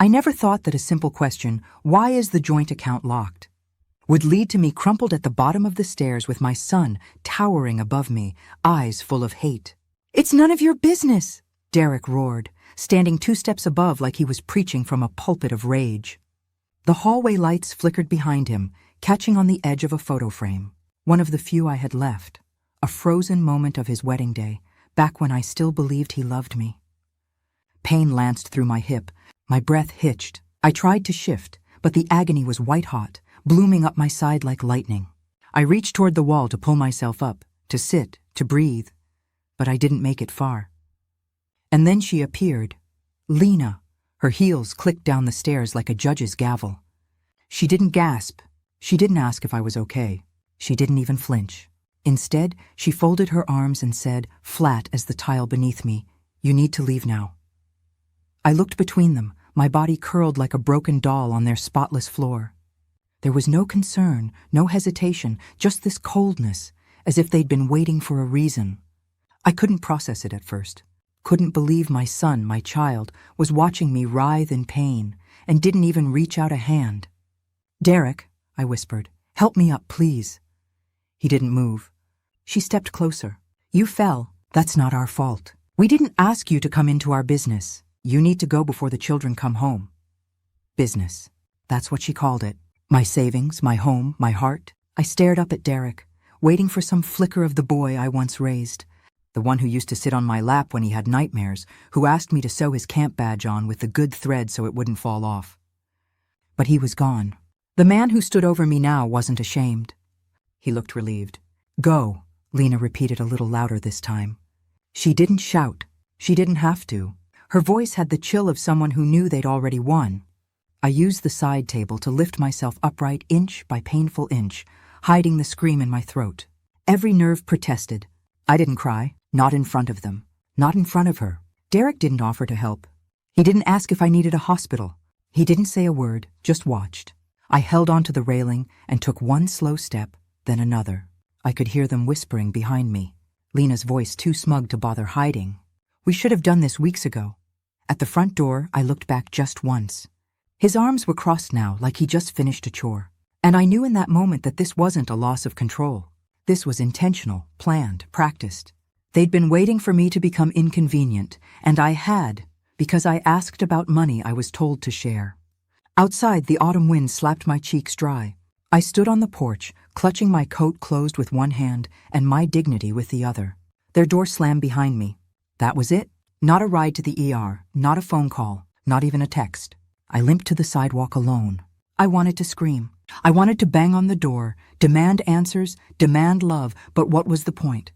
I never thought that a simple question, "Why is the joint account locked?" would lead to me crumpled at the bottom of the stairs with my son towering above me, eyes full of hate. "It's none of your business," Derek roared, standing 2 steps above like he was preaching from a pulpit of rage. The hallway lights flickered behind him, catching on the edge of a photo frame, one of the few I had left, a frozen moment of his wedding day, back when I still believed he loved me. Pain lanced through my hip, my breath hitched. I tried to shift, but the agony was white-hot, blooming up my side like lightning. I reached toward the wall to pull myself up, to sit, to breathe, but I didn't make it far. And then she appeared, Lena. Her heels clicked down the stairs like a judge's gavel. She didn't gasp. She didn't ask if I was okay. She didn't even flinch. Instead, she folded her arms and said, flat as the tile beneath me, "You need to leave now." I looked between them, my body curled like a broken doll on their spotless floor. There was no concern, no hesitation, just this coldness, as if they'd been waiting for a reason. I couldn't process it at first. Couldn't believe my son, my child, was watching me writhe in pain, and didn't even reach out a hand. "Derek," I whispered, "help me up, please." He didn't move. She stepped closer. "You fell. That's not our fault. We didn't ask you to come into our business. You need to go before the children come home." Business. That's what she called it. My savings, my home, my heart. I stared up at Derek, waiting for some flicker of the boy I once raised. The one who used to sit on my lap when he had nightmares, who asked me to sew his camp badge on with the good thread so it wouldn't fall off. But he was gone. The man who stood over me now wasn't ashamed. He looked relieved. "Go," Lena repeated a little louder this time. She didn't shout. She didn't have to. Her voice had the chill of someone who knew they'd already won. I used the side table to lift myself upright inch by painful inch, hiding the scream in my throat. Every nerve protested. I didn't cry, not in front of them, not in front of her. Derek didn't offer to help. He didn't ask if I needed a hospital. He didn't say a word, just watched. I held onto the railing and took one slow step, then another. I could hear them whispering behind me, Lena's voice too smug to bother hiding. "We should have done this weeks ago." At the front door, I looked back just once. His arms were crossed now, like he just finished a chore. And I knew in that moment that this wasn't a loss of control. This was intentional, planned, practiced. They'd been waiting for me to become inconvenient, and I had, because I asked about money I was told to share. Outside, the autumn wind slapped my cheeks dry. I stood on the porch, clutching my coat closed with one hand and my dignity with the other. Their door slammed behind me. That was it. Not a ride to the ER, not a phone call, not even a text. I limped to the sidewalk alone. I wanted to scream. I wanted to bang on the door, demand answers, demand love, but what was the point?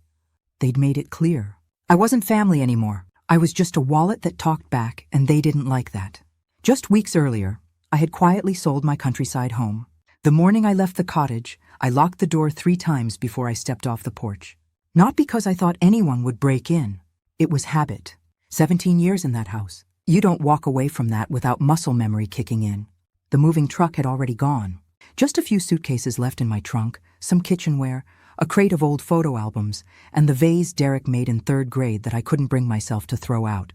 They'd made it clear. I wasn't family anymore. I was just a wallet that talked back, and they didn't like that. Just weeks earlier, I had quietly sold my countryside home. The morning I left the cottage, I locked the door 3 times before I stepped off the porch. Not because I thought anyone would break in. It was habit. 17 years in that house. You don't walk away from that without muscle memory kicking in. The moving truck had already gone. Just a few suitcases left in my trunk, some kitchenware, a crate of old photo albums, and the vase Derek made in 3rd grade that I couldn't bring myself to throw out.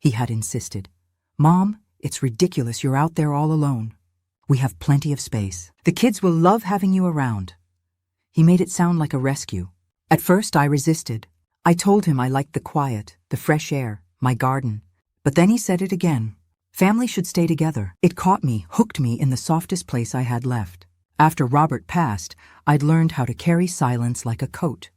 He had insisted, "Mom, it's ridiculous you're out there all alone. We have plenty of space. The kids will love having you around." He made it sound like a rescue. At first I resisted. I told him I liked the quiet, the fresh air, my garden. But then he said it again. Family should stay together. It caught me, hooked me in the softest place I had left. After Robert passed, I'd learned how to carry silence like a coat.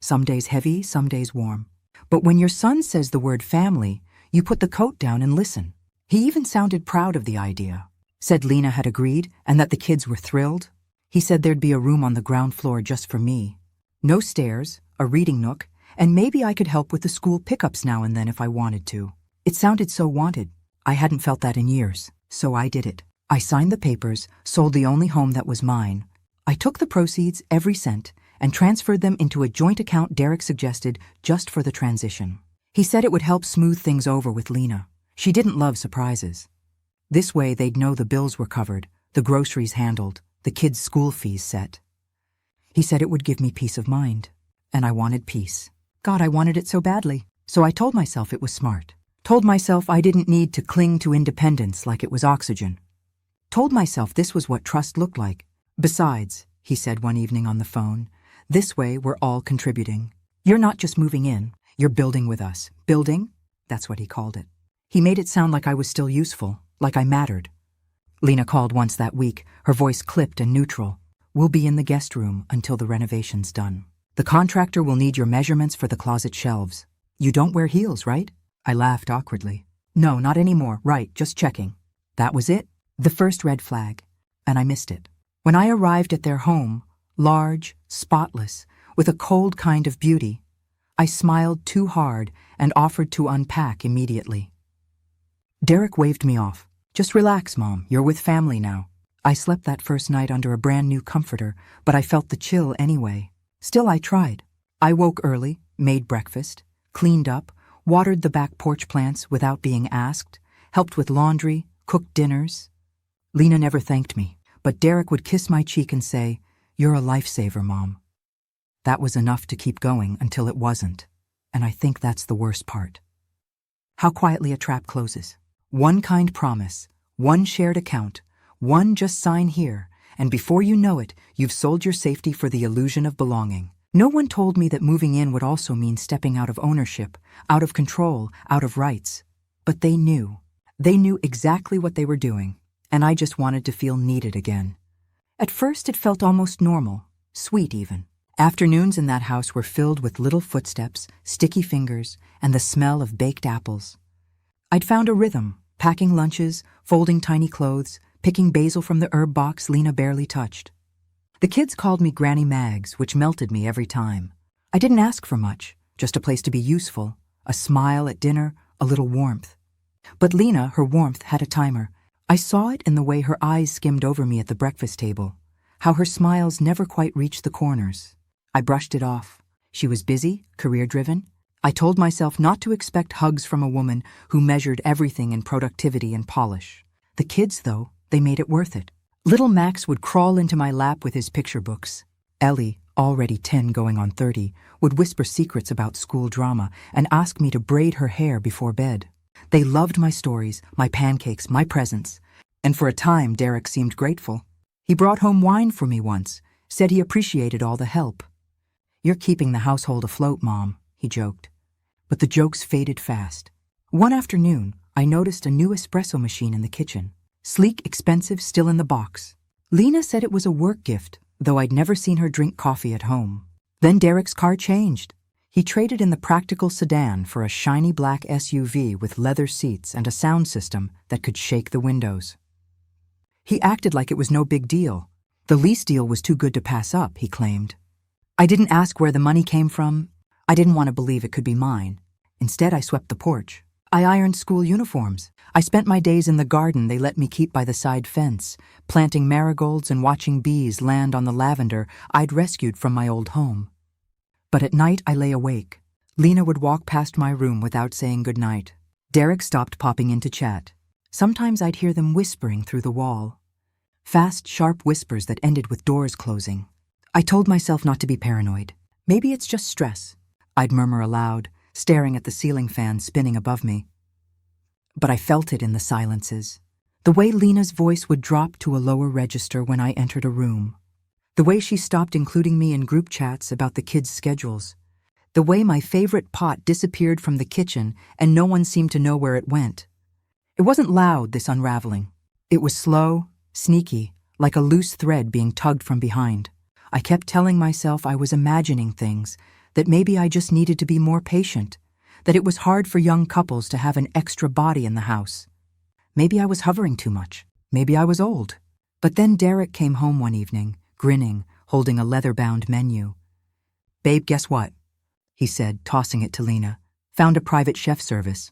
Some days heavy, some days warm. But when your son says the word family, you put the coat down and listen. He even sounded proud of the idea. Said Lena had agreed and that the kids were thrilled. He said there'd be a room on the ground floor just for me. No stairs, a reading nook, and maybe I could help with the school pickups now and then if I wanted to. It sounded so wanted. I hadn't felt that in years, so I did it. I signed the papers, sold the only home that was mine. I took the proceeds, every cent, and transferred them into a joint account Derek suggested just for the transition. He said it would help smooth things over with Lena. She didn't love surprises. This way they'd know the bills were covered, the groceries handled, the kids' school fees set. He said it would give me peace of mind. And I wanted peace. God, I wanted it so badly. So I told myself it was smart. Told myself I didn't need to cling to independence like it was oxygen. Told myself this was what trust looked like. Besides, he said one evening on the phone, this way we're all contributing. You're not just moving in, you're building with us. Building? That's what he called it. He made it sound like I was still useful, like I mattered. Lena called once that week, her voice clipped and neutral. We'll be in the guest room until the renovation's done. The contractor will need your measurements for the closet shelves. You don't wear heels, right? I laughed awkwardly. No, not anymore. Right, just checking. That was it. The first red flag. And I missed it. When I arrived at their home, large, spotless, with a cold kind of beauty, I smiled too hard and offered to unpack immediately. Derek waved me off. Just relax, Mom. You're with family now. I slept that first night under a brand new comforter, but I felt the chill anyway. Still, I tried. I woke early, made breakfast, cleaned up, watered the back porch plants without being asked, helped with laundry, cooked dinners. Lena never thanked me, but Derek would kiss my cheek and say, "You're a lifesaver, Mom." That was enough to keep going until it wasn't, and I think that's the worst part. How quietly a trap closes. One kind promise, one shared account, one just sign here, and before you know it, you've sold your safety for the illusion of belonging. No one told me that moving in would also mean stepping out of ownership, out of control, out of rights. But they knew. They knew exactly what they were doing, and I just wanted to feel needed again. At first it felt almost normal, sweet even. Afternoons in that house were filled with little footsteps, sticky fingers, and the smell of baked apples. I'd found a rhythm, packing lunches, folding tiny clothes, picking basil from the herb box Lena barely touched. The kids called me Granny Mags, which melted me every time. I didn't ask for much, just a place to be useful, a smile at dinner, a little warmth. But Lena, her warmth, had a timer. I saw it in the way her eyes skimmed over me at the breakfast table, how her smiles never quite reached the corners. I brushed it off. She was busy, career-driven. I told myself not to expect hugs from a woman who measured everything in productivity and polish. The kids, though, they made it worth it. Little Max would crawl into my lap with his picture books. Ellie, already 10 going on 30, would whisper secrets about school drama and ask me to braid her hair before bed. They loved my stories, my pancakes, my presents. And for a time, Derek seemed grateful. He brought home wine for me once, said he appreciated all the help. "You're keeping the household afloat, Mom," he joked. But the jokes faded fast. One afternoon, I noticed a new espresso machine in the kitchen. Sleek, expensive, still in the box. Lena said it was a work gift, though I'd never seen her drink coffee at home. Then Derek's car changed. He traded in the practical sedan for a shiny black SUV with leather seats and a sound system that could shake the windows. He acted like it was no big deal. The lease deal was too good to pass up, he claimed. I didn't ask where the money came from. I didn't want to believe it could be mine. Instead, I swept the porch. I ironed school uniforms. I spent my days in the garden they let me keep by the side fence, planting marigolds and watching bees land on the lavender I'd rescued from my old home. But at night, I lay awake. Lena would walk past my room without saying goodnight. Derek stopped popping in to chat. Sometimes I'd hear them whispering through the wall. Fast, sharp whispers that ended with doors closing. I told myself not to be paranoid. Maybe it's just stress. I'd murmur aloud, staring at the ceiling fan spinning above me. But I felt it in the silences. The way Lena's voice would drop to a lower register when I entered a room. The way she stopped including me in group chats about the kids' schedules. The way my favorite pot disappeared from the kitchen and no one seemed to know where it went. It wasn't loud, this unraveling. It was slow, sneaky, like a loose thread being tugged from behind. I kept telling myself I was imagining things, that maybe I just needed to be more patient, that it was hard for young couples to have an extra body in the house. Maybe I was hovering too much. Maybe I was old. But then Derek came home one evening, grinning, holding a leather-bound menu. "Babe, guess what?" he said, tossing it to Lena. "Found a private chef service.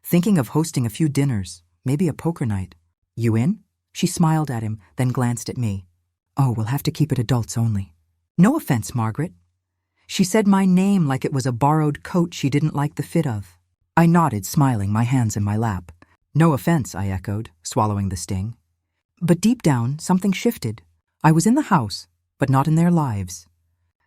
Thinking of hosting a few dinners, maybe a poker night. You in?" She smiled at him, then glanced at me. "Oh, we'll have to keep it adults only." "No offense, Margaret." She said my name like it was a borrowed coat she didn't like the fit of. I nodded, smiling, my hands in my lap. "No offense," I echoed, swallowing the sting. But deep down, something shifted. I was in the house, but not in their lives.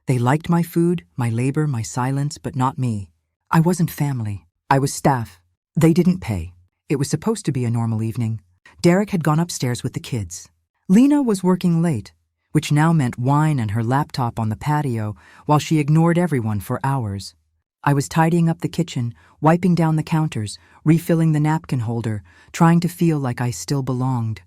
They liked my food, my labor, my silence, but not me. I wasn't family. I was staff. They didn't pay. It was supposed to be a normal evening. Derek had gone upstairs with the kids. Lena was working late, which now meant wine and her laptop on the patio while she ignored everyone for hours. I was tidying up the kitchen, wiping down the counters, refilling the napkin holder, trying to feel like I still belonged.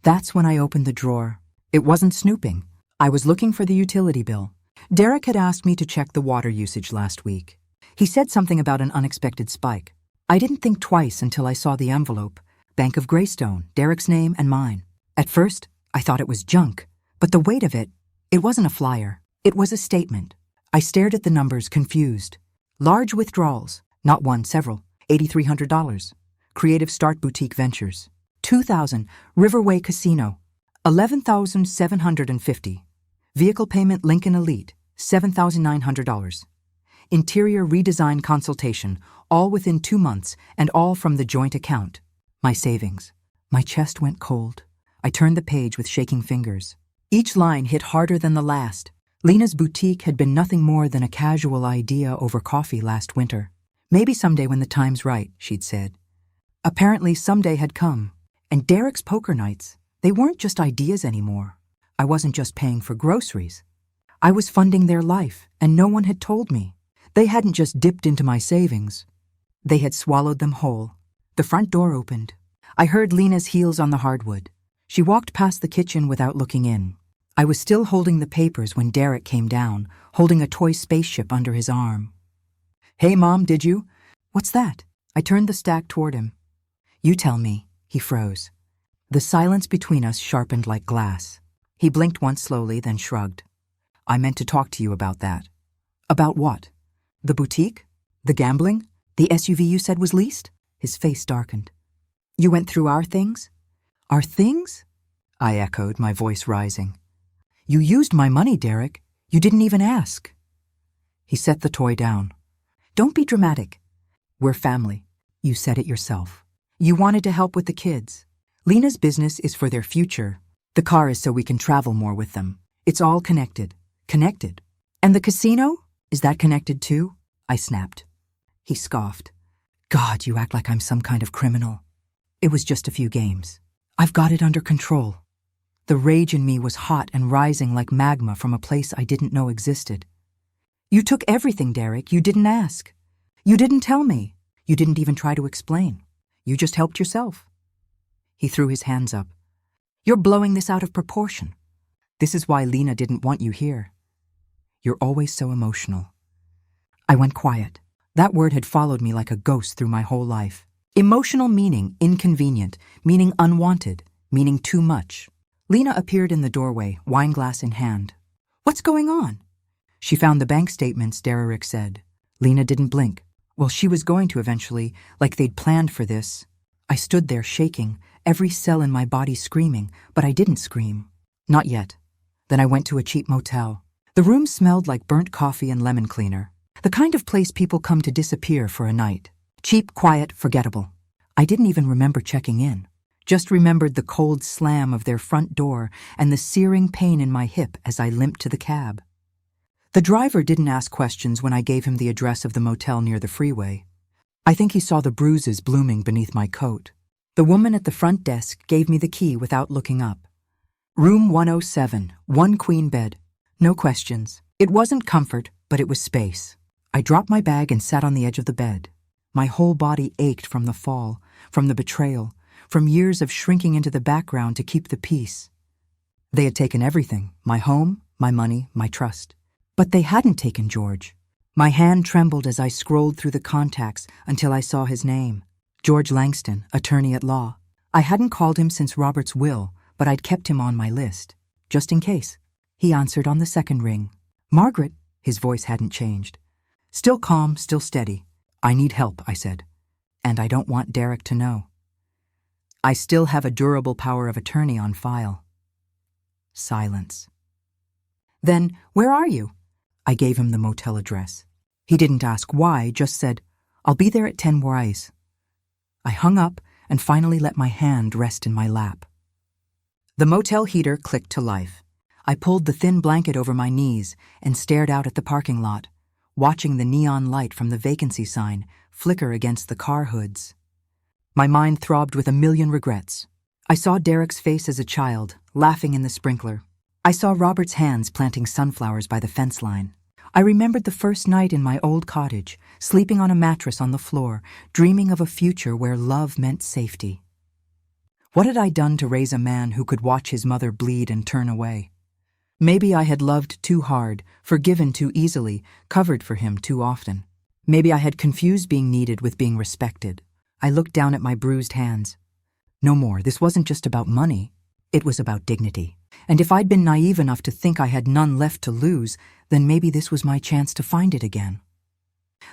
That's when I opened the drawer. It wasn't snooping. I was looking for the utility bill. Derek had asked me to check the water usage last week. He said something about an unexpected spike. I didn't think twice until I saw the envelope. Bank of Greystone, Derek's name and mine. At first, I thought it was junk, but the weight of it wasn't a flyer. It was a statement. I stared at the numbers, confused. Large withdrawals, not one, several. $8,300. Creative Start Boutique Ventures. 2,000. Riverway Casino. 11,750. Vehicle payment Lincoln Elite. $7,900. Interior redesign consultation, all within 2 months and all from the joint account. My savings. My chest went cold. I turned the page with shaking fingers. Each line hit harder than the last. Lena's boutique had been nothing more than a casual idea over coffee last winter. Maybe someday when the time's right, she'd said. Apparently someday had come. And Derek's poker nights, they weren't just ideas anymore. I wasn't just paying for groceries. I was funding their life, and no one had told me. They hadn't just dipped into my savings. They had swallowed them whole. The front door opened. I heard Lena's heels on the hardwood. She walked past the kitchen without looking in. I was still holding the papers when Derek came down, holding a toy spaceship under his arm. "Hey, Mom, did you?" "What's that?" I turned the stack toward him. "You tell me." He froze. The silence between us sharpened like glass. He blinked once slowly, then shrugged. "I meant to talk to you about that." "About what? The boutique? The gambling? The SUV you said was leased?" His face darkened. "You went through our things?" "Our things?" I echoed, my voice rising. "You used my money, Derek. You didn't even ask." He set the toy down. "Don't be dramatic. We're family. You said it yourself. You wanted to help with the kids. Lena's business is for their future. The car is so we can travel more with them. It's all connected. Connected. And the casino? Is that connected too?" I snapped. He scoffed. "God, you act like I'm some kind of criminal. It was just a few games. I've got it under control." The rage in me was hot and rising like magma from a place I didn't know existed. "You took everything, Derek. You didn't ask. You didn't tell me. You didn't even try to explain. You just helped yourself." He threw his hands up. "You're blowing this out of proportion. This is why Lena didn't want you here. You're always so emotional." I went quiet. That word had followed me like a ghost through my whole life. Emotional meaning inconvenient, meaning unwanted, meaning too much. Lena appeared in the doorway, wineglass in hand. "What's going on?" "She found the bank statements," Derek said. Lena didn't blink. Well, she was going to eventually, like they'd planned for this. I stood there shaking, every cell in my body screaming, but I didn't scream. Not yet. Then I went to a cheap motel. The room smelled like burnt coffee and lemon cleaner. The kind of place people come to disappear for a night. Cheap, quiet, forgettable. I didn't even remember checking in. Just remembered the cold slam of their front door and the searing pain in my hip as I limped to the cab. The driver didn't ask questions when I gave him the address of the motel near the freeway. I think he saw the bruises blooming beneath my coat. The woman at the front desk gave me the key without looking up. Room 107, 1 queen bed. No questions. It wasn't comfort, but it was space. I dropped my bag and sat on the edge of the bed. My whole body ached from the fall, from the betrayal, from years of shrinking into the background to keep the peace. They had taken everything, my home, my money, my trust. But they hadn't taken George. My hand trembled as I scrolled through the contacts until I saw his name. George Langston, attorney at law. I hadn't called him since Robert's will, but I'd kept him on my list, just in case. He answered on the second ring. "Margaret," his voice hadn't changed. Still calm, still steady. "I need help," I said. "And I don't want Derek to know. I still have a durable power of attorney on file." Silence. "Then, where are you?" I gave him the motel address. He didn't ask why, just said, "I'll be there at 10 Wise." I hung up and finally let my hand rest in my lap. The motel heater clicked to life. I pulled the thin blanket over my knees and stared out at the parking lot. watching the neon light from the vacancy sign flicker against the car hoods. My mind throbbed with a million regrets. I saw Derek's face as a child, laughing in the sprinkler. I saw Robert's hands planting sunflowers by the fence line. I remembered the first night in my old cottage, sleeping on a mattress on the floor, dreaming of a future where love meant safety. What had I done to raise a man who could watch his mother bleed and turn away? Maybe I had loved too hard, forgiven too easily, covered for him too often. Maybe I had confused being needed with being respected. I looked down at my bruised hands. No more, this wasn't just about money. It was about dignity. And if I'd been naive enough to think I had none left to lose, then maybe this was my chance to find it again.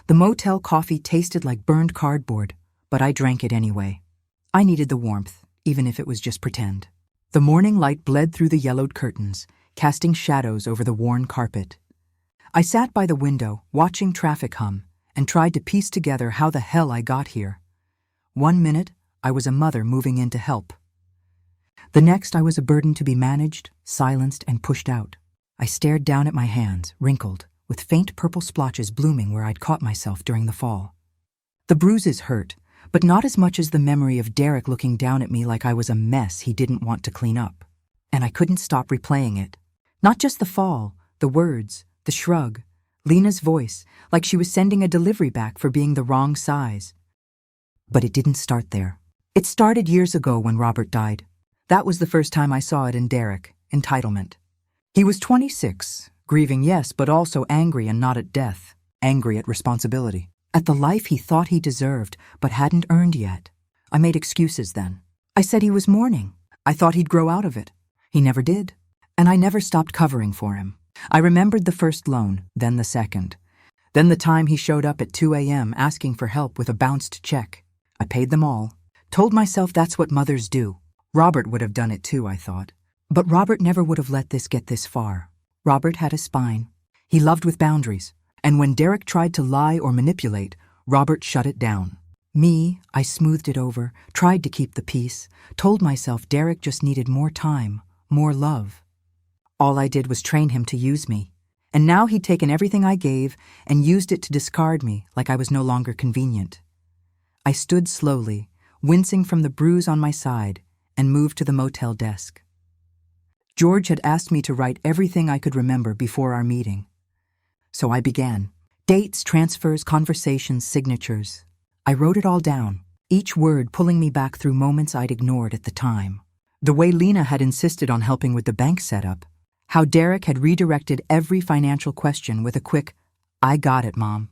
The motel coffee tasted like burned cardboard, but I drank it anyway. I needed the warmth, even if it was just pretend. The morning light bled through the yellowed curtains, casting shadows over the worn carpet. I sat by the window, watching traffic hum, and tried to piece together how the hell I got here. 1 minute, I was a mother moving in to help. The next, I was a burden to be managed, silenced, and pushed out. I stared down at my hands, wrinkled, with faint purple splotches blooming where I'd caught myself during the fall. The bruises hurt, but not as much as the memory of Derek looking down at me like I was a mess he didn't want to clean up. And I couldn't stop replaying it. Not just the fall, the words, the shrug, Lena's voice, like she was sending a delivery back for being the wrong size. But it didn't start there. It started years ago when Robert died. That was the first time I saw it in Derek, entitlement. He was 26, grieving, yes, but also angry, and not at death, angry at responsibility, at the life he thought he deserved but hadn't earned yet. I made excuses then. I said he was mourning. I thought he'd grow out of it. He never did. And I never stopped covering for him. I remembered the first loan, then the second. Then the time he showed up at 2 a.m. asking for help with a bounced check. I paid them all. Told myself that's what mothers do. Robert would have done it too, I thought. But Robert never would have let this get this far. Robert had a spine. He loved with boundaries. And when Derek tried to lie or manipulate, Robert shut it down. Me, I smoothed it over, tried to keep the peace, told myself Derek just needed more time, more love. All I did was train him to use me. And now he'd taken everything I gave and used it to discard me like I was no longer convenient. I stood slowly, wincing from the bruise on my side, and moved to the motel desk. George had asked me to write everything I could remember before our meeting. So I began. Dates, transfers, conversations, signatures. I wrote it all down, each word pulling me back through moments I'd ignored at the time. The way Lena had insisted on helping with the bank setup, how Derek had redirected every financial question with a quick, "I got it, Mom."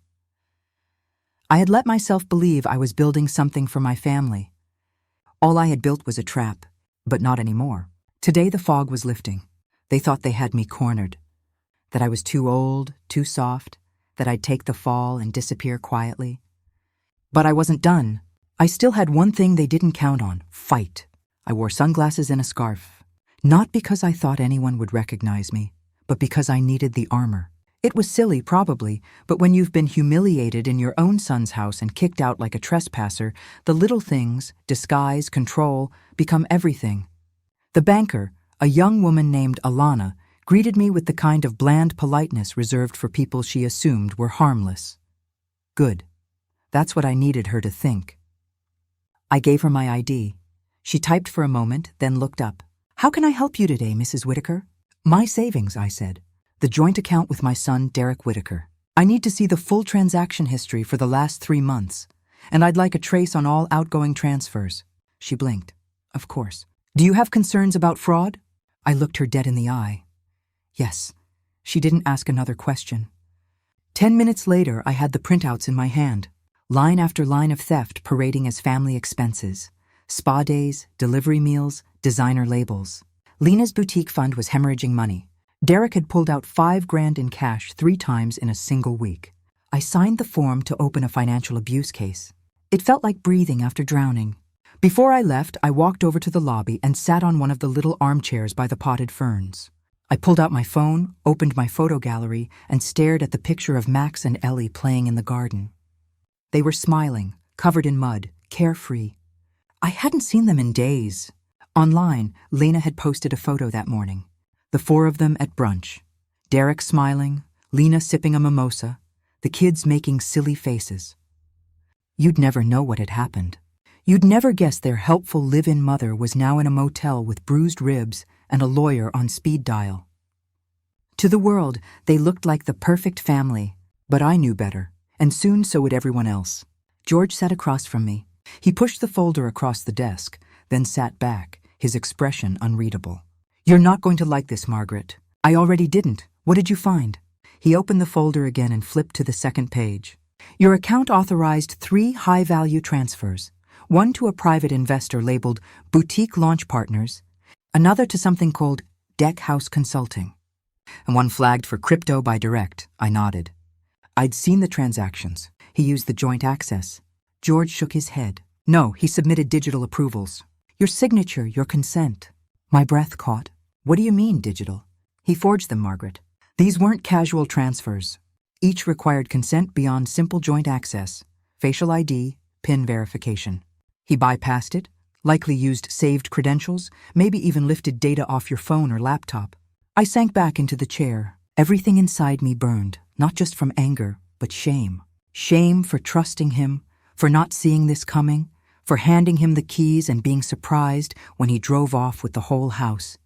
I had let myself believe I was building something for my family. All I had built was a trap, but not anymore. Today the fog was lifting. They thought they had me cornered. That I was too old, too soft, that I'd take the fall and disappear quietly. But I wasn't done. I still had one thing they didn't count on: fight. I wore sunglasses and a scarf. Not because I thought anyone would recognize me, but because I needed the armor. It was silly, probably, but when you've been humiliated in your own son's house and kicked out like a trespasser, the little things, disguise, control, become everything. The banker, a young woman named Alana, greeted me with the kind of bland politeness reserved for people she assumed were harmless. Good. That's what I needed her to think. I gave her my ID. She typed for a moment, then looked up. "How can I help you today, Mrs. Whitaker?" "My savings," I said. "The joint account with my son, Derek Whitaker. I need to see the full transaction history for the last 3 months, and I'd like a trace on all outgoing transfers." She blinked. "Of course. Do you have concerns about fraud?" I looked her dead in the eye. Yes. She didn't ask another question. 10 minutes later, I had the printouts in my hand. Line after line of theft parading as family expenses. Spa days, delivery meals, designer labels. Lena's boutique fund was hemorrhaging money. Derek had pulled out $5,000 in cash 3 times in a single week. I signed the form to open a financial abuse case. It felt like breathing after drowning. Before I left, I walked over to the lobby and sat on one of the little armchairs by the potted ferns. I pulled out my phone, opened my photo gallery, and stared at the picture of Max and Ellie playing in the garden. They were smiling, covered in mud, carefree. I hadn't seen them in days. Online, Lena had posted a photo that morning. The 4 of them at brunch. Derek smiling, Lena sipping a mimosa, the kids making silly faces. You'd never know what had happened. You'd never guess their helpful live-in mother was now in a motel with bruised ribs and a lawyer on speed dial. To the world, they looked like the perfect family, but I knew better, and soon so would everyone else. George sat across from me. He pushed the folder across the desk, then sat back, his expression unreadable. "You're not going to like this, Margaret." "I already didn't. What did you find?" He opened the folder again and flipped to the second page. "Your account authorized 3 high-value transfers. One to a private investor labeled Boutique Launch Partners, another to something called Deck House Consulting, and one flagged for crypto by Direct." I nodded. I'd seen the transactions. He used the joint access. George shook his head. "No, he submitted digital approvals. Your signature, your consent." My breath caught. "What do you mean, digital?" "He forged them, Margaret. These weren't casual transfers. Each required consent beyond simple joint access, facial ID, PIN verification. He bypassed it, likely used saved credentials, maybe even lifted data off your phone or laptop." I sank back into the chair. Everything inside me burned, not just from anger, but shame. Shame for trusting him, for not seeing this coming, for handing him the keys and being surprised when he drove off with the whole house.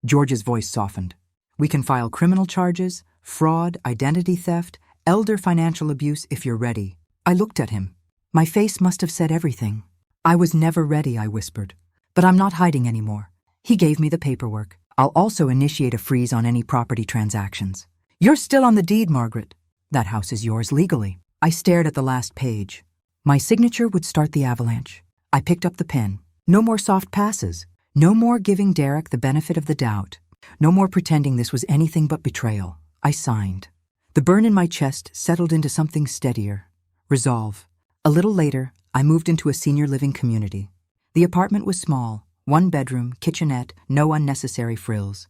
George's voice softened. "We can file criminal charges, fraud, identity theft, elder financial abuse if you're ready." I looked at him. My face must have said everything. "I was never ready," I whispered. "But I'm not hiding anymore." He gave me the paperwork. "I'll also initiate a freeze on any property transactions." "You're still on the deed, Margaret." "That house is yours legally." I stared at the last page. My signature would start the avalanche. I picked up the pen. No more soft passes. No more giving Derek the benefit of the doubt. No more pretending this was anything but betrayal. I signed. The burn in my chest settled into something steadier. Resolve. A little later, I moved into a senior living community. The apartment was small, 1 bedroom, kitchenette, no unnecessary frills.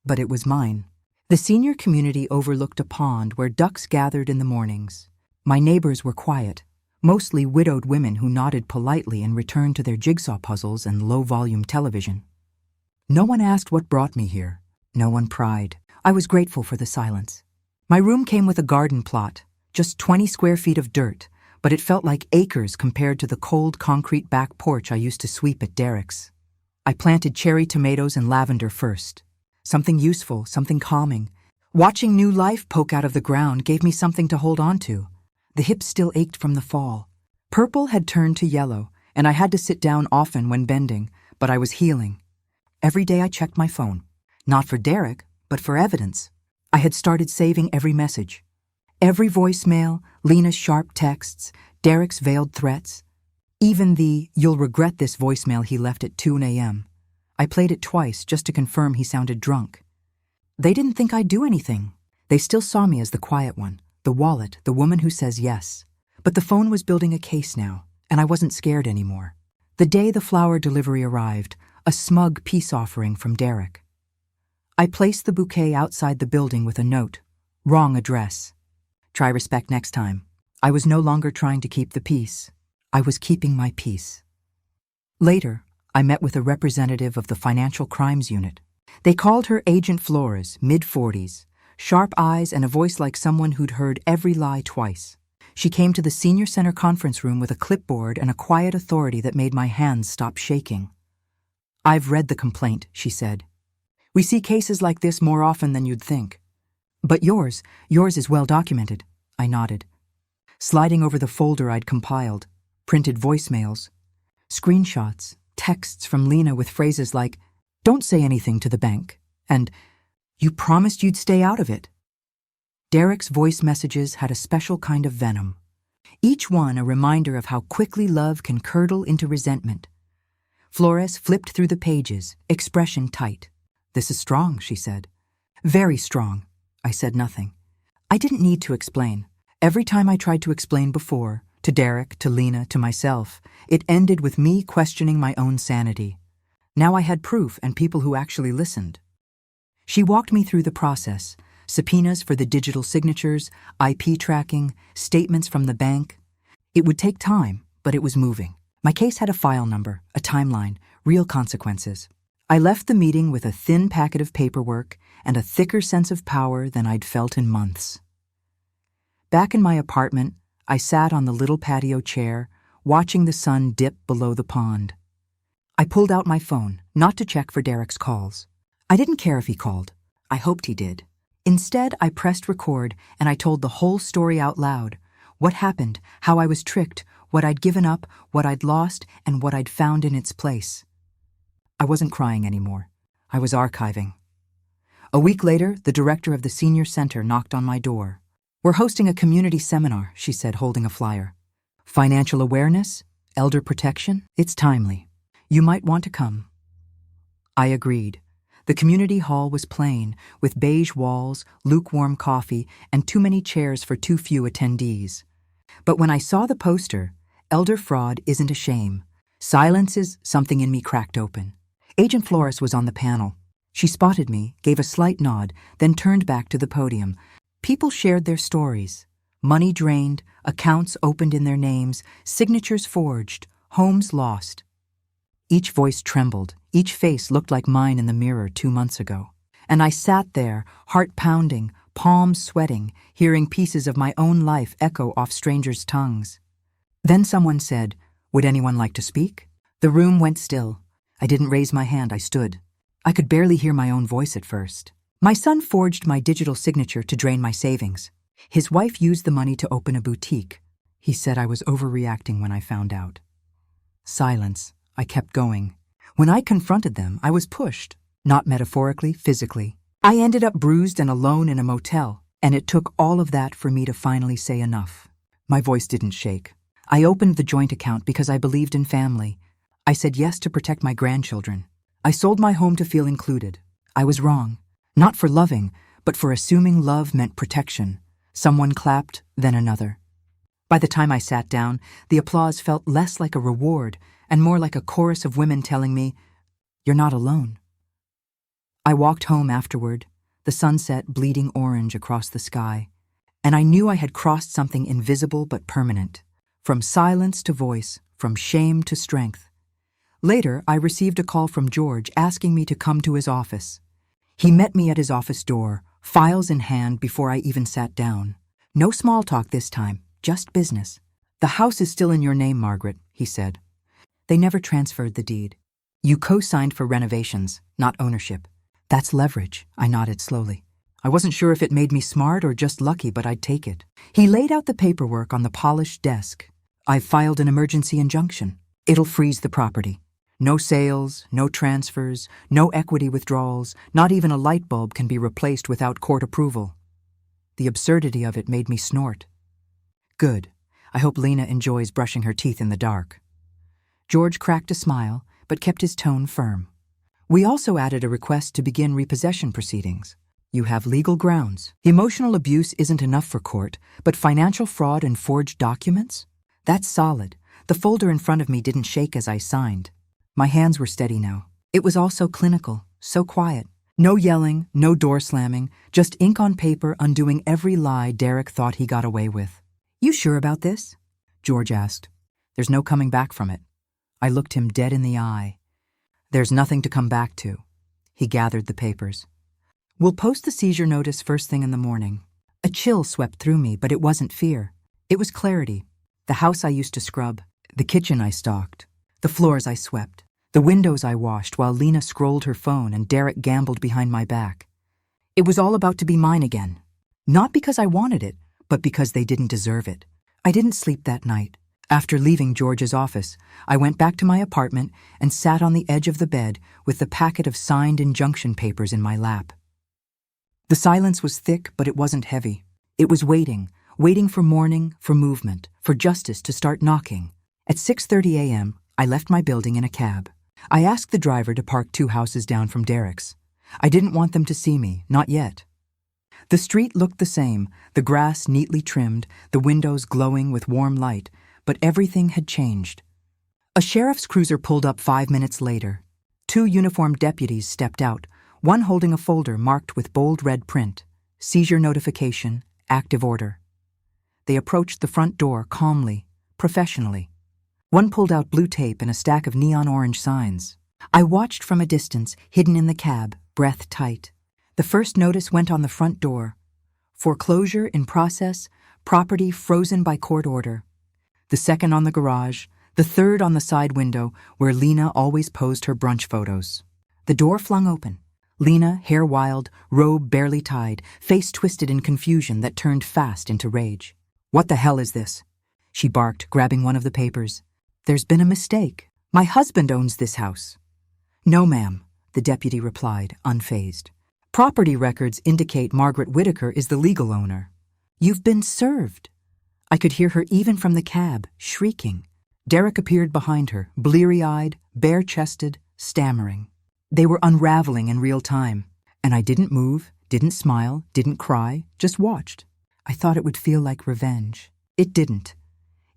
But it was mine. The senior community overlooked a pond where ducks gathered in the mornings. My neighbors were quiet, mostly widowed women who nodded politely and returned to their jigsaw puzzles and low-volume television. No one asked what brought me here. No one pried. I was grateful for the silence. My room came with a garden plot, just 20 square feet of dirt, but it felt like acres compared to the cold concrete back porch I used to sweep at Derek's. I planted cherry tomatoes and lavender first. Something useful, something calming. Watching new life poke out of the ground gave me something to hold on to. The hips still ached from the fall. Purple had turned to yellow, and I had to sit down often when bending, but I was healing. Every day I checked my phone. Not for Derek, but for evidence. I had started saving every message. Every voicemail, Lena's sharp texts, Derek's veiled threats. Even the "you'll regret this" voicemail he left at 2 a.m. I played it twice just to confirm he sounded drunk. They didn't think I'd do anything. They still saw me as the quiet one, the wallet, the woman who says yes. But the phone was building a case now, and I wasn't scared anymore. The day the flower delivery arrived, a smug peace offering from Derek. I placed the bouquet outside the building with a note. Wrong address. Try respect next time. I was no longer trying to keep the peace. I was keeping my peace. Later, I met with a representative of the Financial Crimes Unit. They called her Agent Flores, mid-40s, sharp eyes and a voice like someone who'd heard every lie twice. She came to the senior center conference room with a clipboard and a quiet authority that made my hands stop shaking. "I've read the complaint," she said. "We see cases like this more often than you'd think. But yours is well documented." I nodded. Sliding over the folder I'd compiled, printed voicemails, screenshots, texts from Lena with phrases like, "Don't say anything to the bank," and "You promised you'd stay out of it." Derek's voice messages had a special kind of venom. Each one a reminder of how quickly love can curdle into resentment. Flores flipped through the pages, expression tight. "This is strong," she said. "Very strong." I said nothing. I didn't need to explain. Every time I tried to explain before, to Derek, to Lena, to myself, it ended with me questioning my own sanity. Now I had proof and people who actually listened. She walked me through the process, subpoenas for the digital signatures, IP tracking, statements from the bank. It would take time, but it was moving. My case had a file number, a timeline, real consequences. I left the meeting with a thin packet of paperwork and a thicker sense of power than I'd felt in months. Back in my apartment, I sat on the little patio chair, watching the sun dip below the pond. I pulled out my phone, not to check for Derek's calls. I didn't care if he called. I hoped he did. Instead, I pressed record and I told the whole story out loud. What happened, how I was tricked, what I'd given up, what I'd lost, and what I'd found in its place. I wasn't crying anymore. I was archiving. A week later, the director of the senior center knocked on my door. "We're hosting a community seminar," she said, holding a flyer. "Financial awareness? Elder protection? It's timely. You might want to come." I agreed. The community hall was plain, with beige walls, lukewarm coffee, and too many chairs for too few attendees. But when I saw the poster, "Elder fraud isn't a shame. Silence is," something in me cracked open. Agent Flores was on the panel. She spotted me, gave a slight nod, then turned back to the podium. People shared their stories. Money drained, accounts opened in their names, signatures forged, homes lost. Each voice trembled, each face looked like mine in the mirror 2 months ago. And I sat there, heart pounding, palms sweating, hearing pieces of my own life echo off strangers' tongues. Then someone said, "Would anyone like to speak?" The room went still. I didn't raise my hand, I stood. I could barely hear my own voice at first. My son forged my digital signature to drain my savings. His wife used the money to open a boutique. He said I was overreacting when I found out. Silence. I kept going. When I confronted them, I was pushed. Not metaphorically, physically. I ended up bruised and alone in a motel, and it took all of that for me to finally say enough. My voice didn't shake. I opened the joint account because I believed in family. I said yes to protect my grandchildren. I sold my home to feel included. I was wrong. Not for loving, but for assuming love meant protection. Someone clapped, then another. By the time I sat down, the applause felt less like a reward and more like a chorus of women telling me, "You're not alone." I walked home afterward, the sunset bleeding orange across the sky, and I knew I had crossed something invisible but permanent, from silence to voice, from shame to strength. Later, I received a call from George asking me to come to his office. He met me at his office door, files in hand, before I even sat down. "No small talk this time, just business. The house is still in your name, Margaret," he said. "They never transferred the deed. You co-signed for renovations, not ownership. That's leverage," I nodded slowly. I wasn't sure if it made me smart or just lucky, but I'd take it. He laid out the paperwork on the polished desk. "I've filed an emergency injunction. It'll freeze the property. No sales, no transfers, no equity withdrawals, not even a light bulb can be replaced without court approval." The absurdity of it made me snort. Good. I hope Lena enjoys brushing her teeth in the dark. George cracked a smile, but kept his tone firm. "We also added a request to begin repossession proceedings. You have legal grounds. Emotional abuse isn't enough for court, but financial fraud and forged documents? That's solid. The folder in front of me didn't shake as I signed. My hands were steady now. It was all so clinical, so quiet. No yelling, no door slamming, just ink on paper undoing every lie Derek thought he got away with. "You sure about this?" George asked. "There's no coming back from it." I looked him dead in the eye. "There's nothing to come back to." He gathered the papers. "We'll post the seizure notice first thing in the morning." A chill swept through me, but it wasn't fear. It was clarity. The house I used to scrub, the kitchen I stocked, the floors I swept, the windows I washed while Lena scrolled her phone and Derek gambled behind my back. It was all about to be mine again. Not because I wanted it, but because they didn't deserve it. I didn't sleep that night. After leaving George's office, I went back to my apartment and sat on the edge of the bed with the packet of signed injunction papers in my lap. The silence was thick, but it wasn't heavy. It was waiting for morning, for movement, for justice to start knocking. At 6:30 a.m., I left my building in a cab. I asked the driver to park 2 houses down from Derek's. I didn't want them to see me, not yet. The street looked the same, the grass neatly trimmed, the windows glowing with warm light, but everything had changed. A sheriff's cruiser pulled up 5 minutes later. 2 uniformed deputies stepped out, one holding a folder marked with bold red print, "Seizure notification, active order." They approached the front door calmly, professionally. One pulled out blue tape and a stack of neon orange signs. I watched from a distance, hidden in the cab, breath tight. The first notice went on the front door. "Foreclosure in process, property frozen by court order. The second on the garage, the third on the side window where Lena always posed her brunch photos. The door flung open. Lena, hair wild, robe barely tied, face twisted in confusion that turned fast into rage. "What the hell is this?" she barked, grabbing one of the papers. "There's been a mistake. My husband owns this house." "No, ma'am," the deputy replied, unfazed. "Property records indicate Margaret Whitaker is the legal owner. You've been served." I could hear her even from the cab, shrieking. Derek appeared behind her, bleary-eyed, bare-chested, stammering. They were unraveling in real time, and I didn't move, didn't smile, didn't cry, just watched. I thought it would feel like revenge. It didn't.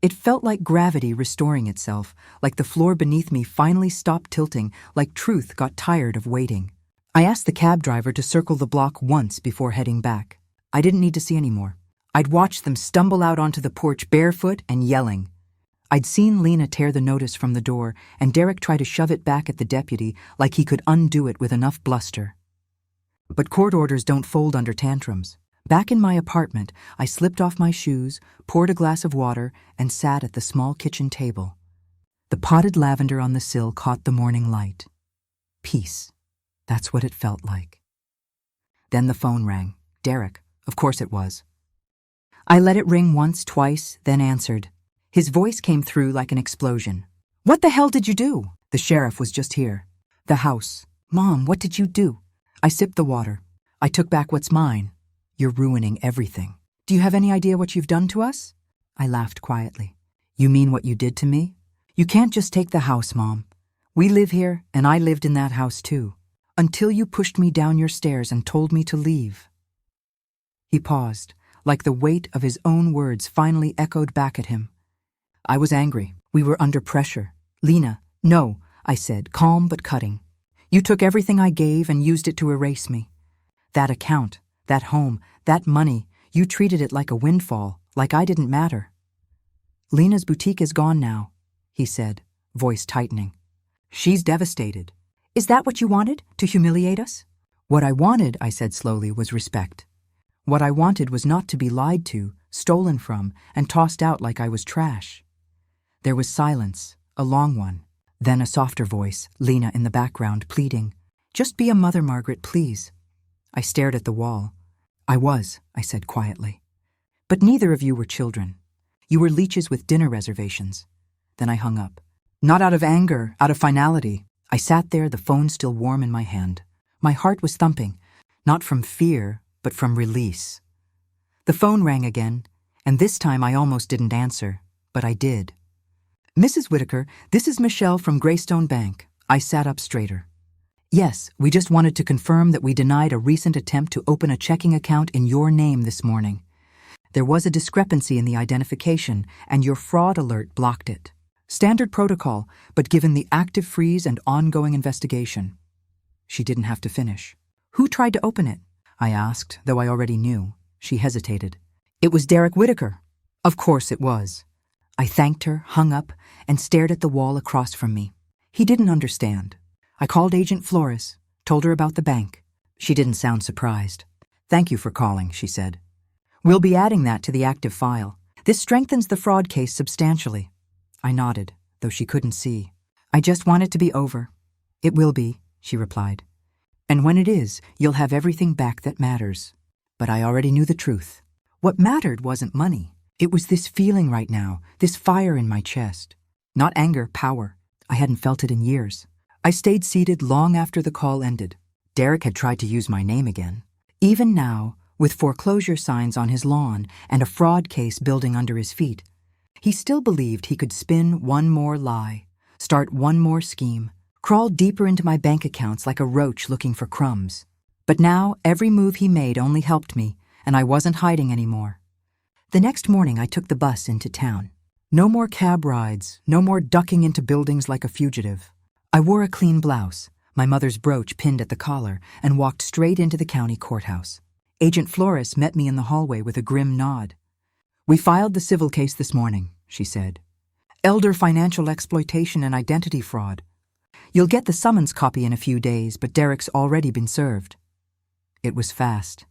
It felt like gravity restoring itself, like the floor beneath me finally stopped tilting, like truth got tired of waiting. I asked the cab driver to circle the block once before heading back. I didn't need to see any more. I'd watched them stumble out onto the porch barefoot and yelling. I'd seen Lena tear the notice from the door, and Derek try to shove it back at the deputy like he could undo it with enough bluster. But court orders don't fold under tantrums. Back in my apartment, I slipped off my shoes, poured a glass of water, and sat at the small kitchen table. The potted lavender on the sill caught the morning light. Peace. That's what it felt like. Then the phone rang. Derek. Of course it was. I let it ring once, twice, then answered. His voice came through like an explosion. "What the hell did you do?" "The sheriff was just here." "The house." "Mom, what did you do?" I sipped the water. "I took back what's mine." "You're ruining everything." "Do you have any idea what you've done to us?" I laughed quietly. "You mean what you did to me?" "You can't just take the house, Mom. We live here, and I lived in that house too. Until you pushed me down your stairs and told me to leave." He paused, like the weight of his own words finally echoed back at him. I was angry. We were under pressure. "Lena, no," I said, calm but cutting. "You took everything I gave and used it to erase me. That account, that home, that money, you treated it like a windfall, like I didn't matter." "Lena's boutique is gone now," he said, voice tightening. "She's devastated." "Is that what you wanted, to humiliate us?" "What I wanted," I said slowly, "was respect. What I wanted was not to be lied to, stolen from, and tossed out like I was trash." There was silence, a long one. Then a softer voice, Lena in the background, pleading, "Just be a mother, Margaret, please." I stared at the wall. "I was," I said quietly. "But neither of you were children. You were leeches with dinner reservations." Then I hung up. Not out of anger, out of finality. I sat there, the phone still warm in my hand. My heart was thumping, not from fear, but from release. The phone rang again, and this time I almost didn't answer, but I did. "Mrs. Whitaker, this is Michelle from Greystone Bank." I sat up straighter. "Yes, we just wanted to confirm that we denied a recent attempt to open a checking account in your name this morning. There was a discrepancy in the identification, and your fraud alert blocked it. Standard protocol, but given the active freeze and ongoing investigation." She didn't have to finish. "Who tried to open it?" I asked, though I already knew. She hesitated. "It was Derek Whitaker." Of course it was. I thanked her, hung up, and stared at the wall across from me. He didn't understand. I called Agent Flores, told her about the bank. She didn't sound surprised. "Thank you for calling," she said. "We'll be adding that to the active file. This strengthens the fraud case substantially." I nodded, though she couldn't see. "I just want it to be over." "It will be," she replied. "And when it is, you'll have everything back that matters." But I already knew the truth. What mattered wasn't money. It was this feeling right now, this fire in my chest. Not anger, power. I hadn't felt it in years. I stayed seated long after the call ended. Derek had tried to use my name again. Even now, with foreclosure signs on his lawn and a fraud case building under his feet, he still believed he could spin one more lie, start one more scheme, crawl deeper into my bank accounts like a roach looking for crumbs. But now, every move he made only helped me, and I wasn't hiding anymore. The next morning I took the bus into town. No more cab rides, no more ducking into buildings like a fugitive. I wore a clean blouse, my mother's brooch pinned at the collar, and walked straight into the county courthouse. Agent Flores met me in the hallway with a grim nod. "We filed the civil case this morning," she said. "Elder financial exploitation and identity fraud. You'll get the summons copy in a few days, but Derek's already been served." It was fast.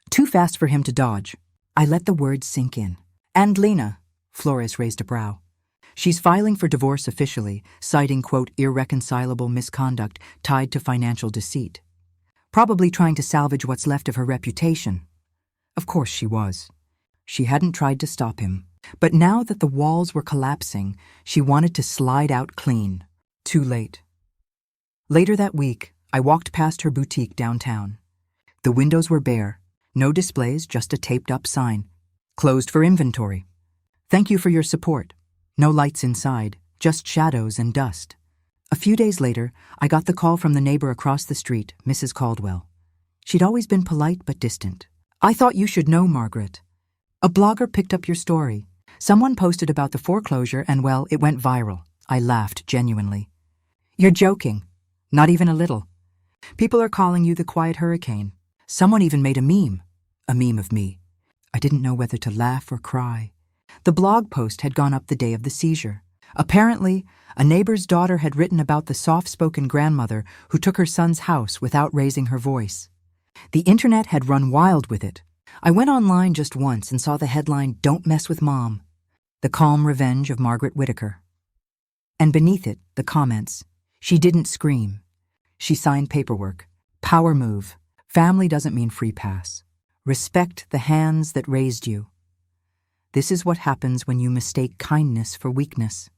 Too fast for him to dodge. I let the words sink in. And Lena, Flores raised a brow. She's filing for divorce officially, citing, quote, irreconcilable misconduct tied to financial deceit. Probably trying to salvage what's left of her reputation. Of course she was. She hadn't tried to stop him. But now that the walls were collapsing, she wanted to slide out clean. Too late. Later that week, I walked past her boutique downtown. The windows were bare. No displays, just a taped-up sign. Closed for inventory. Thank you for your support. No lights inside, just shadows and dust. A few days later, I got the call from the neighbor across the street, Mrs. Caldwell. She'd always been polite but distant. I thought you should know, Margaret. A blogger picked up your story. Someone posted about the foreclosure and, well, it went viral. I laughed genuinely. You're joking. Not even a little. People are calling you the quiet hurricane. Someone even made a meme of me. I didn't know whether to laugh or cry. The blog post had gone up the day of the seizure. Apparently, a neighbor's daughter had written about the soft-spoken grandmother who took her son's house without raising her voice. The internet had run wild with it. I went online just once and saw the headline, "Don't Mess with Mom," the calm revenge of Margaret Whittaker. And beneath it, the comments. She didn't scream. She signed paperwork. Power move. Family doesn't mean free pass. Respect the hands that raised you. This is what happens when you mistake kindness for weakness.